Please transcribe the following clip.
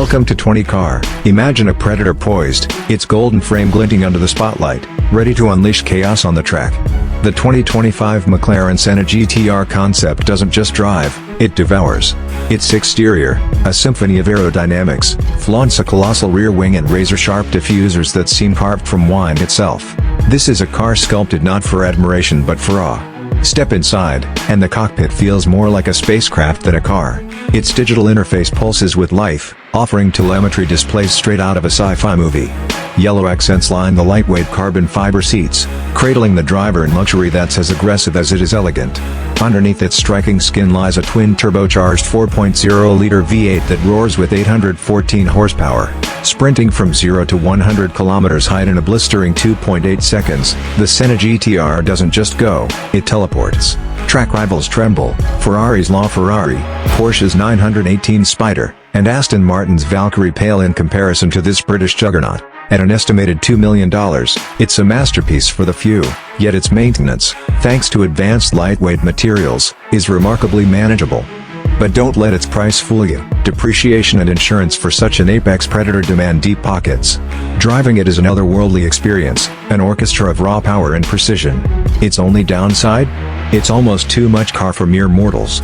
Welcome to 20 Car. Imagine a Predator poised, its golden frame glinting under the spotlight, ready to unleash chaos on the track. The 2025 McLaren Senna GTR Concept doesn't just drive, it devours. Its exterior, a symphony of aerodynamics, flaunts a colossal rear wing and razor-sharp diffusers that seem carved from wine itself. This is a car sculpted not for admiration but for awe. Step inside, and the cockpit feels more like a spacecraft than a car. Its digital interface pulses with life, offering telemetry displays straight out of a sci-fi movie. Yellow accents line the lightweight carbon fiber seats, cradling the driver in luxury that's as aggressive as it is elegant. Underneath its striking skin lies a twin-turbocharged 4.0-liter V8 that roars with 814 horsepower. Sprinting from 0 to 100 kilometers height in a blistering 2.8 seconds, the Senna GTR doesn't just go, it teleports. Track rivals Tremble, Ferrari's LaFerrari, Porsche's 918 Spyder, and Aston Martin's Valkyrie pale in comparison to this British juggernaut. At an estimated $2 million, it's a masterpiece for the few, yet its maintenance, thanks to advanced lightweight materials, is remarkably manageable. But don't let its price fool you. Depreciation and insurance for such an apex predator demand deep pockets. Driving it is an otherworldly experience, an orchestra of raw power and precision. Its only downside? It's almost too much car for mere mortals.